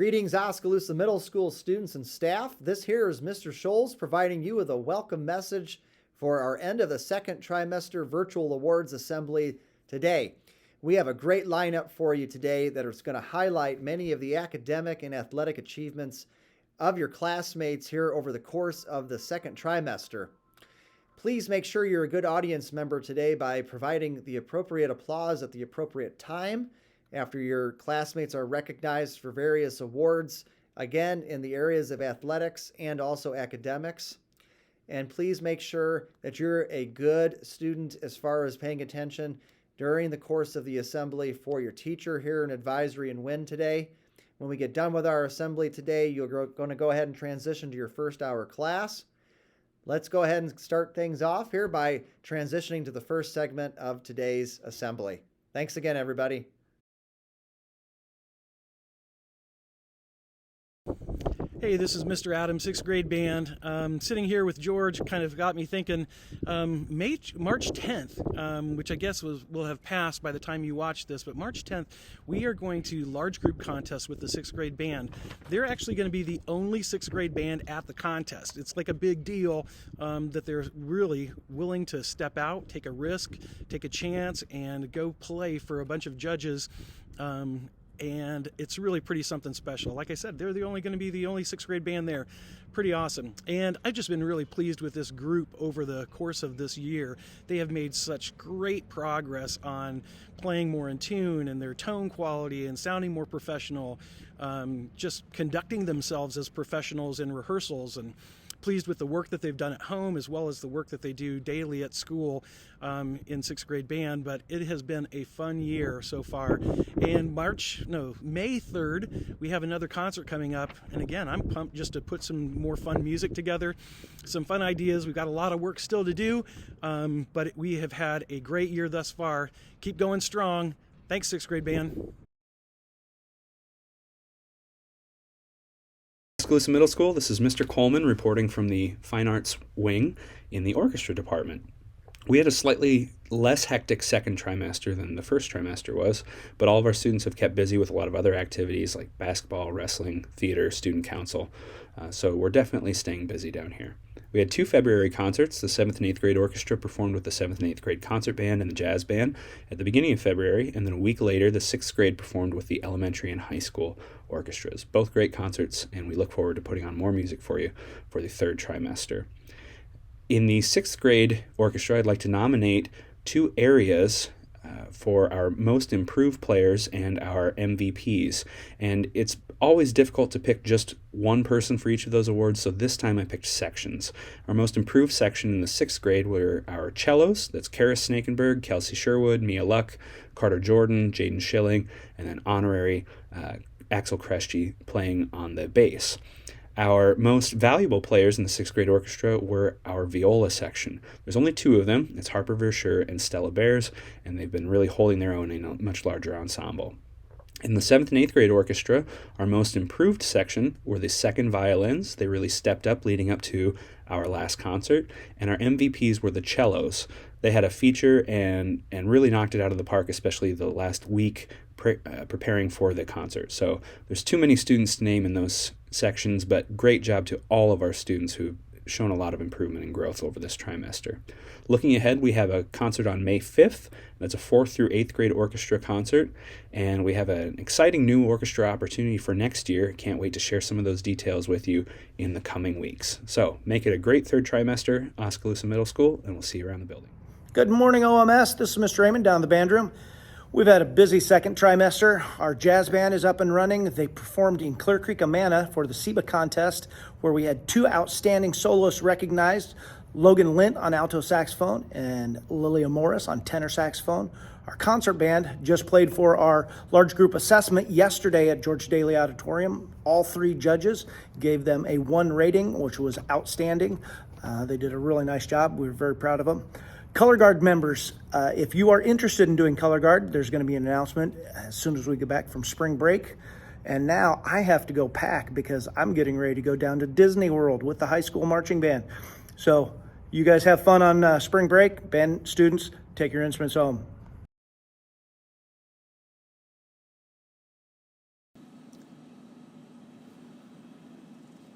Greetings, Oskaloosa Middle School students and staff. This here is Mr. Scholes providing you with a welcome message for our end of the second trimester virtual awards assembly today. We have a great lineup for you today that is going to highlight many of the academic and athletic achievements of your classmates here over the course of the second trimester. Please make sure you're a good audience member today by providing the appropriate applause at the appropriate time after your classmates are recognized for various awards, again, in the areas of athletics and also academics. And please make sure that you're a good student as far as paying attention during the course of the assembly for your teacher here in advisory and WIN today. When we get done with our assembly today, you're going to go ahead and transition to your first hour class. Let's go ahead and start things off here by transitioning to the first segment of today's assembly. Thanks again, everybody. Hey, this is Mr. Adams, 6th grade band. Sitting here with George kind of got me thinking March 10th, which I guess will have passed by the time you watch this, but March 10th, we are going to large group contest with the 6th grade band. They're actually going to be the only 6th grade band at the contest. It's like a big deal that they're really willing to step out, take a risk, take a chance, and go play for a bunch of judges. And it's really pretty something special. Like I said, they're going to be the only 6th grade band there. Pretty awesome. And I've just been really pleased with this group over the course of this year. They have made such great progress on playing more in tune and their tone quality and sounding more professional, just conducting themselves as professionals in rehearsals, and pleased with the work that they've done at home as well as the work that they do daily at school in 6th grade band. But it has been a fun year so far. And May 3rd, we have another concert coming up. And again, I'm pumped just to put some more fun music together, some fun ideas. We've got a lot of work still to do, but we have had a great year thus far. Keep going strong. Thanks, 6th grade band. Oskaloosa Middle School, this is Mr. Coleman reporting from the Fine Arts Wing in the Orchestra Department. We had a slightly less hectic second trimester than the first trimester was, but all of our students have kept busy with a lot of other activities like basketball, wrestling, theater, student council, so we're definitely staying busy down here. We had 2 February concerts. The 7th and 8th grade orchestra performed with the 7th and 8th grade concert band and the jazz band at the beginning of February, and then a week later, the 6th grade performed with the elementary and high school orchestras. Both great concerts, and we look forward to putting on more music for you for the 3rd trimester. In the 6th grade orchestra, I'd like to nominate 2 areas for our most improved players and our MVPs. And it's always difficult to pick just one person for each of those awards, so this time I picked sections. Our most improved section in the 6th grade were our cellos. That's Kara Snakenberg, Kelsey Sherwood, Mia Luck, Carter Jordan, Jaden Schilling, and then honorary Axel Kresge playing on the bass. Our most valuable players in the 6th grade orchestra were our viola section. There's only 2 of them. It's Harper Verschure and Stella Bears, and they've been really holding their own in a much larger ensemble. In the 7th and 8th grade orchestra, our most improved section were the second violins. They really stepped up leading up to our last concert, and our MVPs were the cellos. They had a feature and really knocked it out of the park, especially the last week preparing for the concert. So there's too many students to name in those sections, but great job to all of our students who've shown a lot of improvement and growth over this trimester. Looking ahead, we have a concert on May 5th. That's a 4th through 8th grade orchestra concert, and we have an exciting new orchestra opportunity for next year. Can't wait to share some of those details with you in the coming weeks. So make it a great 3rd trimester, Oskaloosa Middle School, and we'll see you around the building. Good morning, OMS. This is Mr. Raymond down in the band room. We've had a busy second trimester. Our jazz band is up and running. They performed in Clear Creek, Amana for the SEBA contest, where we had 2 outstanding soloists recognized, Logan Lint on alto saxophone and Lilia Morris on tenor saxophone. Our concert band just played for our large group assessment yesterday at George Daly Auditorium. All 3 judges gave them a 1 rating, which was outstanding. They did a really nice job. We were very proud of them. Color Guard members, if you are interested in doing Color Guard, there's going to be an announcement as soon as we get back from spring break. And now I have to go pack because I'm getting ready to go down to Disney World with the high school marching band. So you guys have fun on spring break. Band students, take your instruments home.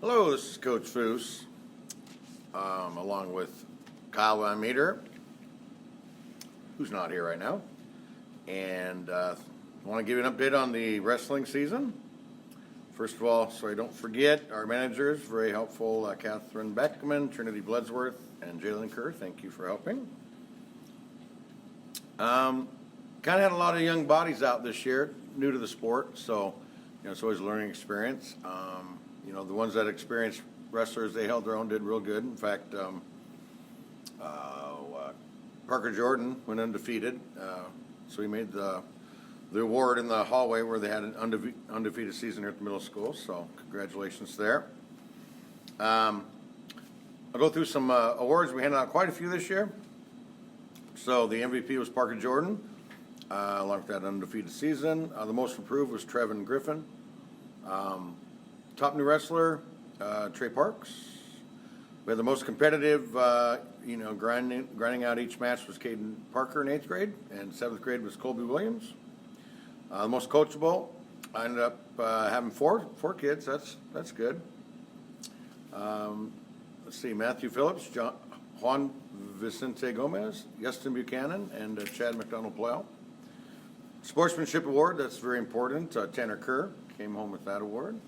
Hello, this is Coach Foose, along with Kyle Van Meter, who's not here right now. And I want to give you an update on the wrestling season. First of all, so I don't forget, our managers, very helpful, Catherine Beckman, Trinity Bloodsworth, and Jalen Kerr. Thank you for helping. Kind of had a lot of young bodies out this year, new to the sport, so it's always a learning experience. The ones that experienced wrestlers, they held their own, did real good. In fact, Parker Jordan went undefeated, so he made the award in the hallway where they had an undefeated season here at the middle school. So congratulations there. I'll go through some awards. We handed out quite a few this year. So the MVP was Parker Jordan, along with that undefeated season. The most improved was Trevin Griffin. Top new wrestler, Trey Parks. We had the most competitive, grinding out each match was Caden Parker in 8th grade, and 7th grade was Colby Williams. The most coachable, I ended up having four kids. That's good. Let's see, Matthew Phillips, Juan Vicente Gomez, Justin Buchanan, and Chad McDonald-Plow. Sportsmanship award, that's very important. Tanner Kerr came home with that award.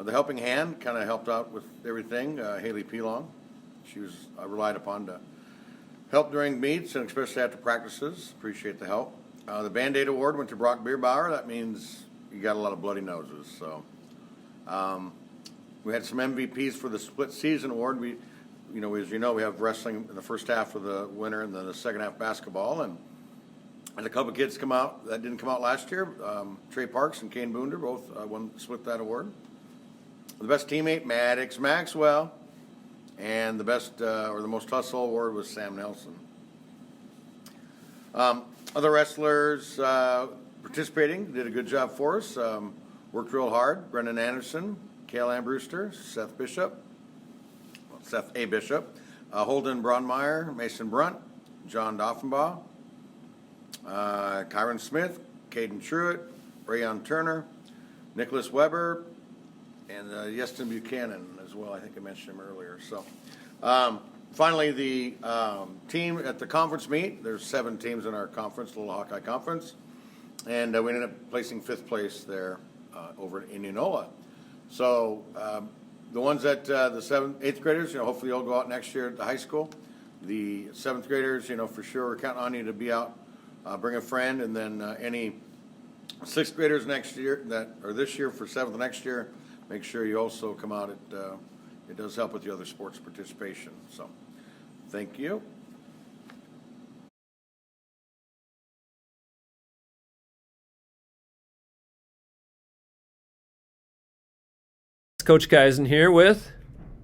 The helping hand kind of helped out with everything. Haley Pelong, she was relied upon to help during meets and especially after practices. Appreciate the help. The Band-Aid award went to Brock Bierbauer. That means you got a lot of bloody noses. So we had some MVPs for the split season award. We have wrestling in the first half of the winter and then the second half basketball. And a couple of kids come out that didn't come out last year. Trey Parks and Kane Boonder both split that award. The best teammate, Maddox Maxwell, and the best or the most hustle award was Sam Nelson. Other wrestlers participating did a good job for us. Worked real hard. Brendan Anderson, Kale Ann Brewster, Seth A. Bishop, Holden Braunmeyer, Mason Brunt, John Doffenbaugh, Kyron Smith, Caden Truitt, Rayon Turner, Nicholas Weber, and Justin Buchanan as well. I think I mentioned him earlier. So, finally, the team at the conference meet. There's 7 teams in our conference, Little Hawkeye Conference, and we ended up placing 5th place there over in Indianola. So, the ones that the 8th graders, hopefully you'll go out next year at the high school. The 7th graders, for sure, we're counting on you to be out, bring a friend, and then any 6th graders next year this year for 7th next year. Make sure you also come out. It does help with the other sports participation. So, thank you. Coach Geisen here with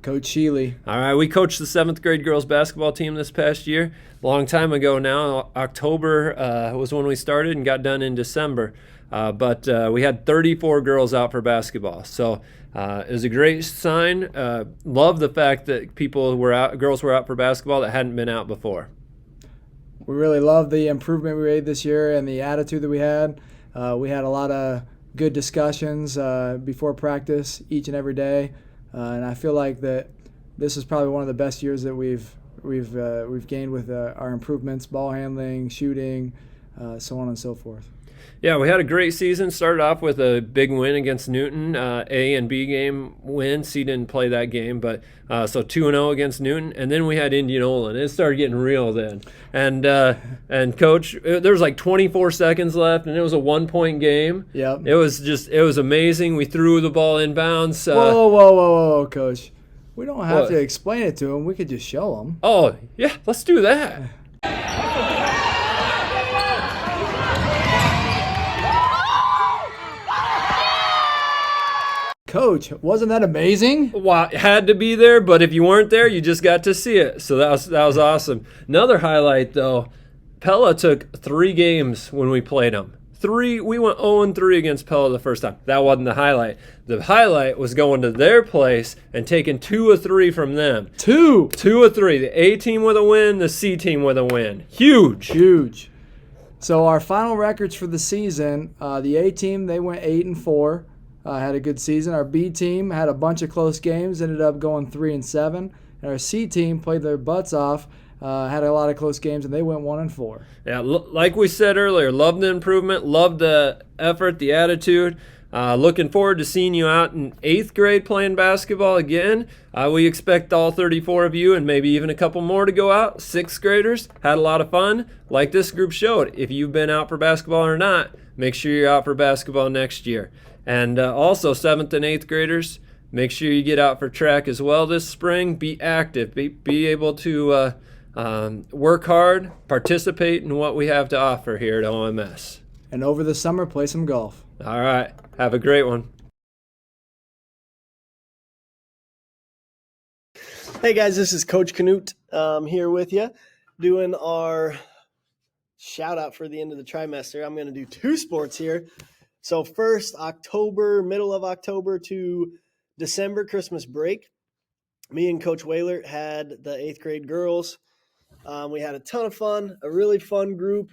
Coach Sheely. All right, we coached the 7th grade girls basketball team this past year. Long time ago now. October was when we started and got done in December. But we had 34 girls out for basketball. So it was a great sign. Love the fact that girls were out for basketball that hadn't been out before. We really love the improvement we made this year and the attitude that we had. We had a lot of good discussions before practice each and every day. And I feel like that this is probably one of the best years that we've gained with our improvements, ball handling, shooting, so on and so forth. Yeah, we had a great season. Started off with a big win against Newton, A and B game win. C didn't play that game, but so 2-0 against Newton, and then we had Indianola, and it started getting real then. And Coach, there was like 24 seconds left, and it was a 1-point game. Yep. It was amazing. We threw the ball inbounds. Whoa, Coach. We don't have to explain it to them. We could just show them. Oh yeah, let's do that. Coach, wasn't that amazing? Well, it had to be there, but if you weren't there, you just got to see it. So that was awesome. Another highlight, though, Pella took 3 games when we played them. We went 0-3 against Pella the first time. That wasn't the highlight. The highlight was going to their place and taking 2 of 3 from them. 2 of 3. The A team with a win, the C team with a win. Huge. So our final records for the season, the A team, they went 8-4. had a good season. Our B team had a bunch of close games, ended up going 3-7. And our C team played their butts off, had a lot of close games, and they went 1-4. Yeah, like we said earlier, love the improvement, love the effort, the attitude. Looking forward to seeing you out in 8th grade playing basketball again. We expect all 34 of you and maybe even a couple more to go out. 6th graders, had a lot of fun. Like this group showed, if you've been out for basketball or not, make sure you're out for basketball next year. And also 7th and 8th graders, make sure you get out for track as well this spring. Be active, be able to work hard, participate in what we have to offer here at OMS. And over the summer, play some golf. All right. Have a great one. Hey guys, this is Coach Canute here with you, doing our shout out for the end of the trimester. I'm going to do 2 sports here. So first, middle of October to December, Christmas break, me and Coach Whaler had the 8th grade girls. We had a ton of fun, a really fun group.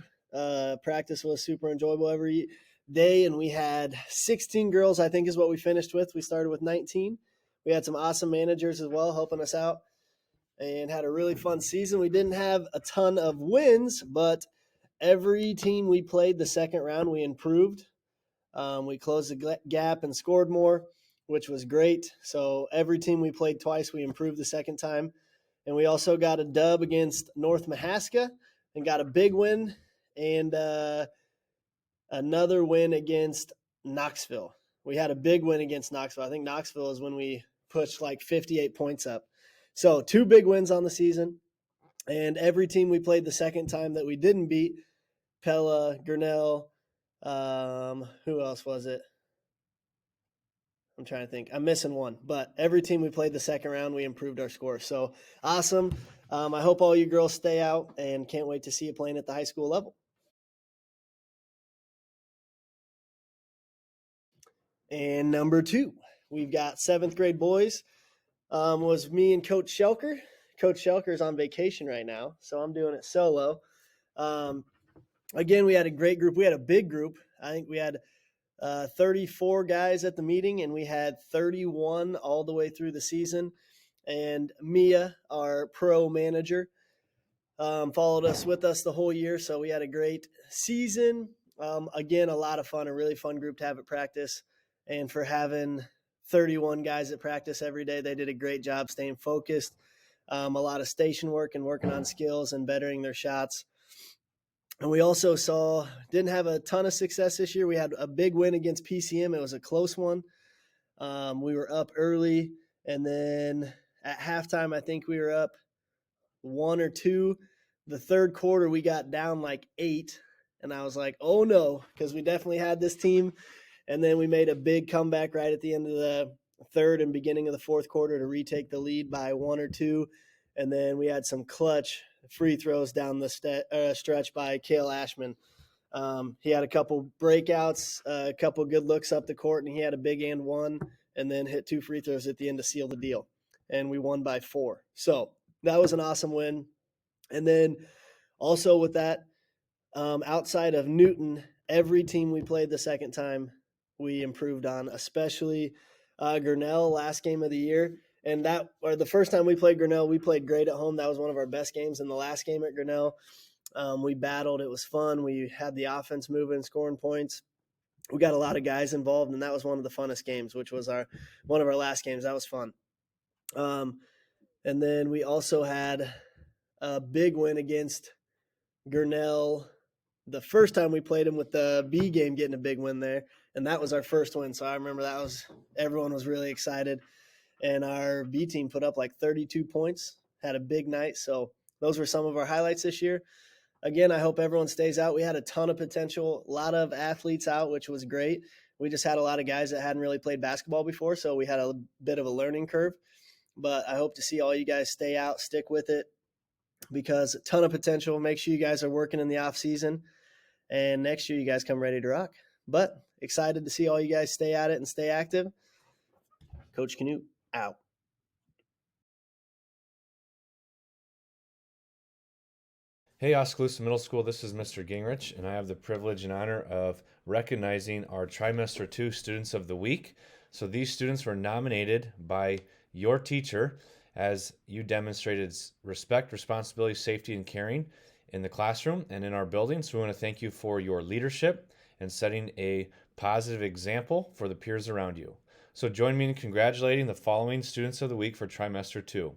Practice was super enjoyable every day, and we had 16 girls, I think is what we finished with. We started with 19. We had some awesome managers as well helping us out and had a really fun season. We didn't have a ton of wins, but every team we played the second round, we improved. We closed the gap and scored more, which was great. So every team we played twice, we improved the second time. And we also got a dub against North Mahaska and got a big win and another win against Knoxville. We had a big win against Knoxville. I think Knoxville is when we pushed like 58 points up. So 2 big wins on the season. And every team we played the second time that we didn't beat, Pella, Grinnell, who else was it? I'm trying to think. I'm missing one. But every team we played the second round, we improved our score. So awesome. I hope all you girls stay out and can't wait to see you playing at the high school level. And number 2, we've got 7th grade boys. Was me and Coach Shelker. Coach Shelker is on vacation right now, so I'm doing it solo. Again, we had a great group. We had a big group. I think we had 34 guys at the meeting, and we had 31 all the way through the season. And Mia, our pro manager, followed us with us the whole year, so we had a great season. Again, a lot of fun, a really fun group to have at practice. And for having 31 guys at practice every day, they did a great job staying focused. A lot of station work and working on skills and bettering their shots. And we also didn't have a ton of success this year. We had a big win against PCM. It was a close one. We were up early, and then at halftime, I think we were up 1 or 2. The third quarter, we got down like 8, and I was like, oh no, because we definitely had this team. And then we made a big comeback right at the end of the third and beginning of the fourth quarter to retake the lead by 1 or 2. And then we had some clutch free throws down the stretch by Cale Ashman. He had a couple breakouts, a couple good looks up the court, and he had a big and one, and then hit 2 free throws at the end to seal the deal. And we won by 4. So that was an awesome win. And then also with that, outside of Newton, every team we played the second time, we improved on, especially Grinnell last game of the year. And the first time we played Grinnell, we played great at home. That was one of our best games. In the last game at Grinnell, we battled. It was fun. We had the offense moving, scoring points. We got a lot of guys involved, and that was one of the funnest games, which was one of our last games. That was fun. And then we also had a big win against Grinnell the first time we played them, with the B game getting a big win there. And that was our first win. So I remember everyone was really excited. And our B team put up like 32 points, had a big night. So those were some of our highlights this year. Again, I hope everyone stays out. We had a ton of potential, a lot of athletes out, which was great. We just had a lot of guys that hadn't really played basketball before, so we had a bit of a learning curve. But I hope to see all you guys stay out, stick with it, because a ton of potential. Make sure you guys are working in the off season, and next year you guys come ready to rock. But excited to see all you guys stay at it and stay active. Coach Canute out. Hey, Oskaloosa Middle School, this is Mr. Gingrich, and I have the privilege and honor of recognizing our Trimester 2 Students of the Week. So these students were nominated by your teacher as you demonstrated respect, responsibility, safety, and caring in the classroom and in our building. So we want to thank you for your leadership and setting a positive example for the peers around you. So join me in congratulating the following Students of the Week for Trimester 2.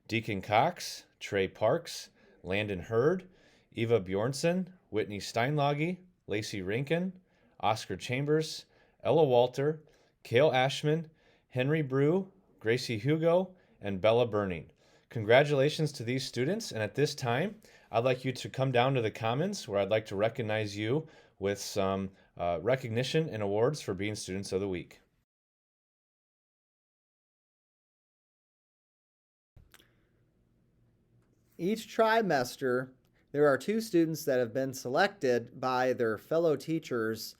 Deacon Cox, Trey Parks, Landon Hurd, Eva Bjornson, Whitney Steinlage, Lacey Rankin, Oscar Chambers, Ella Walter, Kale Ashman, Henry Brew, Gracie Hugo, and Bella Burning. Congratulations to these students, and at this time, I'd like you to come down to the Commons where I'd like to recognize you with some recognition and awards for being Students of the Week. Each trimester, there are 2 students that have been selected by their fellow teachers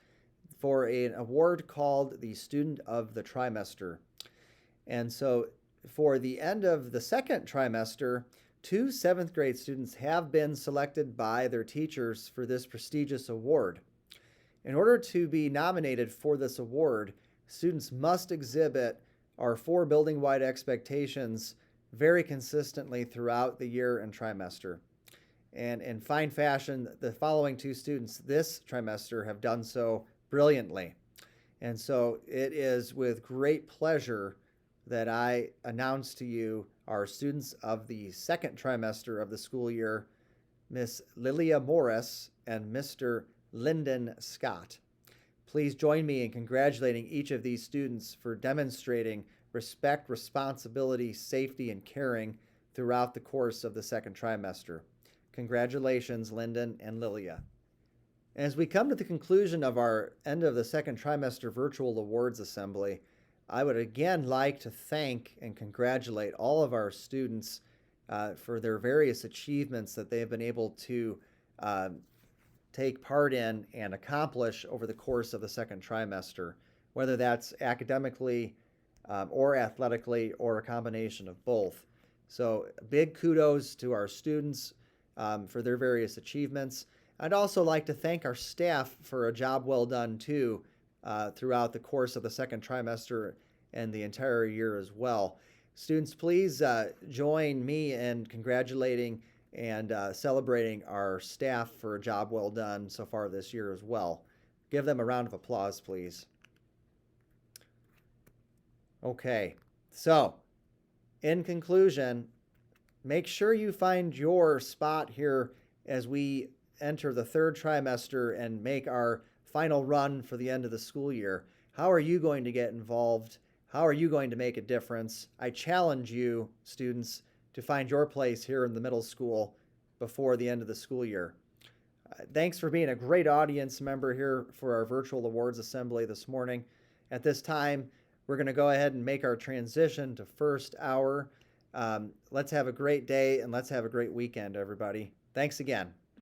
for an award called the Student of the Trimester. And so for the end of the second trimester, 2 7th grade students have been selected by their teachers for this prestigious award. In order to be nominated for this award, students must exhibit our 4 building-wide expectations very consistently throughout the year and trimester. And in fine fashion, the following 2 students this trimester have done so brilliantly. And so it is with great pleasure that I announce to you our students of the second trimester of the school year, Miss Lilia Morris and Mr. Lyndon Scott. Please join me in congratulating each of these students for demonstrating respect, responsibility, safety, and caring throughout the course of the second trimester. Congratulations, Lyndon and Lilia. As we come to the conclusion of our end of the second trimester virtual awards assembly, I would again like to thank and congratulate all of our students for their various achievements that they have been able to take part in and accomplish over the course of the second trimester, whether that's academically or athletically or a combination of both. So big kudos to our students for their various achievements. I'd also like to thank our staff for a job well done too throughout the course of the second trimester and the entire year as well. Students, please join me in congratulating and celebrating our staff for a job well done so far this year as well. Give them a round of applause, please. Okay, so in conclusion, make sure you find your spot here as we enter the third trimester and make our final run for the end of the school year. How are you going to get involved? How are you going to make a difference? I challenge you, students, to find your place here in the middle school before the end of the school year. Thanks for being a great audience member here for our virtual awards assembly this morning. At this time, we're going to go ahead and make our transition to first hour. Let's have a great day and let's have a great weekend, everybody. Thanks again.